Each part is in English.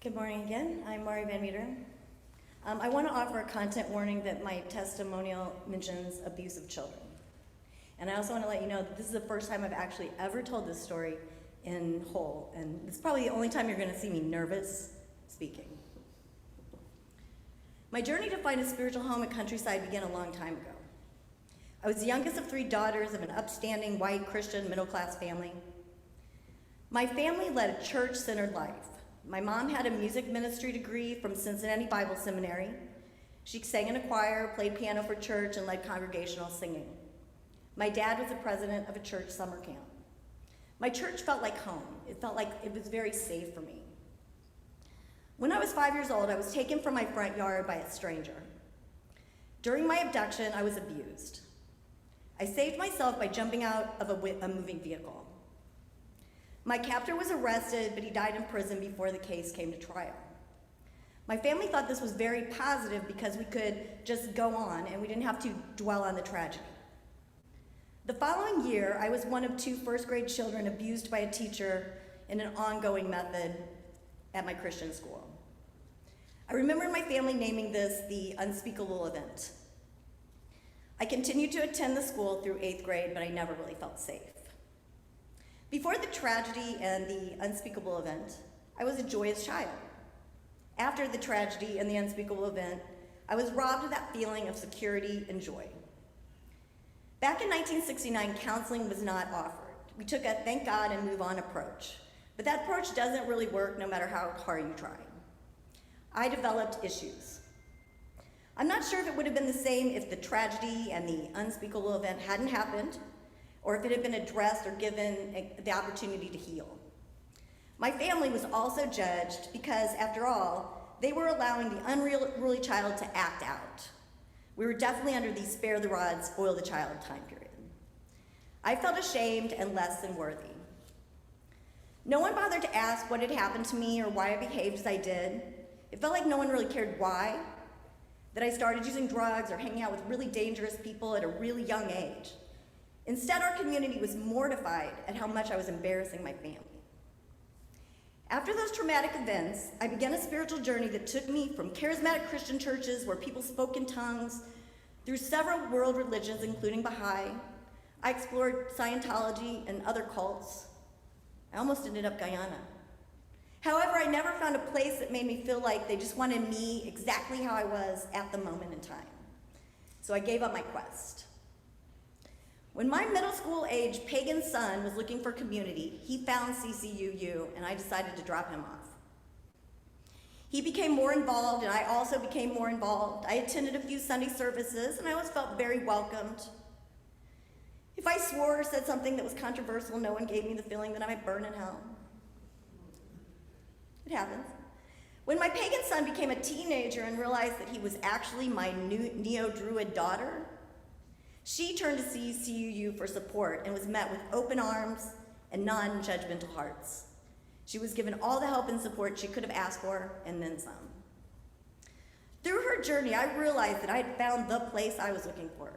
Good morning again. I'm Mari Van Meter. I want to offer a content warning that my testimonial mentions abuse of children. And I also want to let you know that this is the first time I've actually ever told this story in whole, and it's probably the only time you're going to see me nervous speaking. My journey to find a spiritual home at Countryside began a long time ago. I was the youngest of 3 daughters of an upstanding, white, Christian, middle-class family. My family led a church-centered life. My mom had a music ministry degree from Cincinnati Bible Seminary. She sang in a choir, played piano for church, and led congregational singing. My dad was the president of a church summer camp. My church felt like home. It felt like it was very safe for me. When I was 5 years old, I was taken from my front yard by a stranger. During my abduction, I was abused. I saved myself by jumping out of a moving vehicle. My captor was arrested, but he died in prison before the case came to trial. My family thought this was very positive because we could just go on and we didn't have to dwell on the tragedy. The following year, I was one of 2 first-grade children abused by a teacher in an ongoing method at my Christian school. I remember my family naming this the unspeakable event. I continued to attend the school through 8th grade, but I never really felt safe. Before the tragedy and the unspeakable event, I was a joyous child. After the tragedy and the unspeakable event, I was robbed of that feeling of security and joy. Back in 1969, counseling was not offered. We took a thank God and move on approach. But that approach doesn't really work no matter how hard you try. I developed issues. I'm not sure if it would have been the same if the tragedy and the unspeakable event hadn't happened, or if it had been addressed or given the opportunity to heal. My family was also judged because, after all, they were allowing the unruly child to act out. We were definitely under the spare the rod, spoil the child time period. I felt ashamed and less than worthy. No one bothered to ask what had happened to me or why I behaved as I did. It felt like no one really cared why, that I started using drugs or hanging out with really dangerous people at a really young age. Instead, our community was mortified at how much I was embarrassing my family. After those traumatic events, I began a spiritual journey that took me from charismatic Christian churches where people spoke in tongues, through several world religions, including Baha'i. I explored Scientology and other cults. I almost ended up Guyana. However, I never found a place that made me feel like they just wanted me exactly how I was at the moment in time. So I gave up my quest. When my middle school age pagan son was looking for community, he found CCUU, and I decided to drop him off. He became more involved, and I also became more involved. I attended a few Sunday services, and I always felt very welcomed. If I swore or said something that was controversial, no one gave me the feeling that I might burn in hell. It happens. When my pagan son became a teenager and realized that he was actually my neo-druid daughter, she turned to CCUU for support and was met with open arms and non-judgmental hearts. She was given all the help and support she could have asked for, and then some. Through her journey, I realized that I had found the place I was looking for.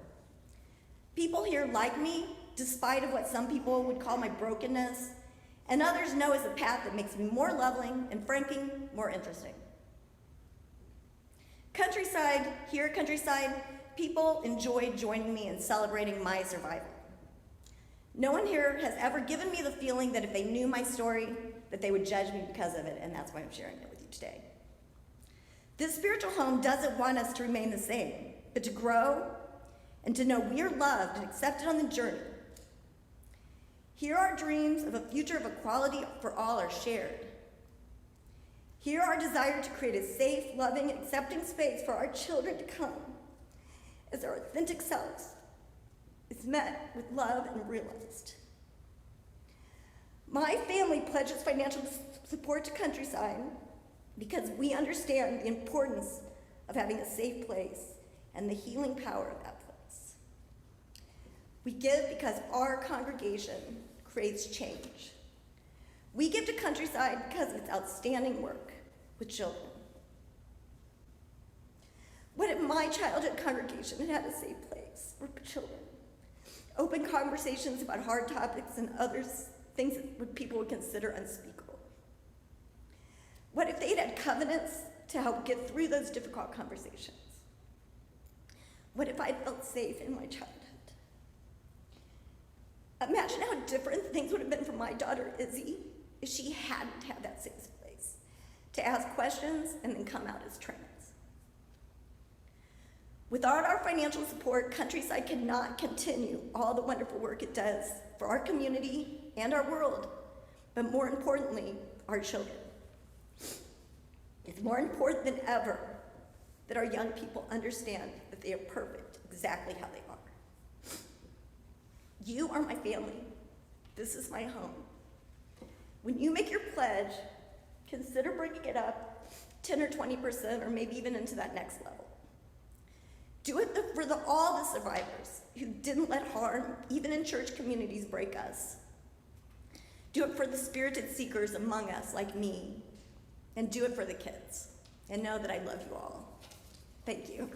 People here like me, despite of what some people would call my brokenness, and others know as a path that makes me more loving and, frankly, more interesting. Here at Countryside, people enjoyed joining me in celebrating my survival. No one here has ever given me the feeling that if they knew my story, that they would judge me because of it, and that's why I'm sharing it with you today. This spiritual home doesn't want us to remain the same, but to grow and to know we are loved and accepted on the journey. Here our dreams of a future of equality for all are shared. Here our desire to create a safe, loving, and accepting space for our children to come as our authentic selves is met with love and realized. My family pledges financial support to Countryside because we understand the importance of having a safe place and the healing power of that place. We give because our congregation creates change. We give to Countryside because of its outstanding work with children. What if my childhood congregation had had a safe place for children? Open conversations about hard topics and other things that people would consider unspeakable. What if they'd had covenants to help get through those difficult conversations? What if I felt safe in my childhood? Imagine how different things would have been for my daughter, Izzy, if she hadn't had that safe place to ask questions and then come out as trans. Without our financial support, Countryside cannot continue all the wonderful work it does for our community and our world, but more importantly, our children. It's more important than ever that our young people understand that they are perfect exactly how they are. You are my family. This is my home. When you make your pledge, consider bringing it up 10 or 20% or maybe even into that next level. Do it for all the survivors who didn't let harm, even in church communities, break us. Do it for the spirited seekers among us like me, and do it for the kids. And know that I love you all. Thank you.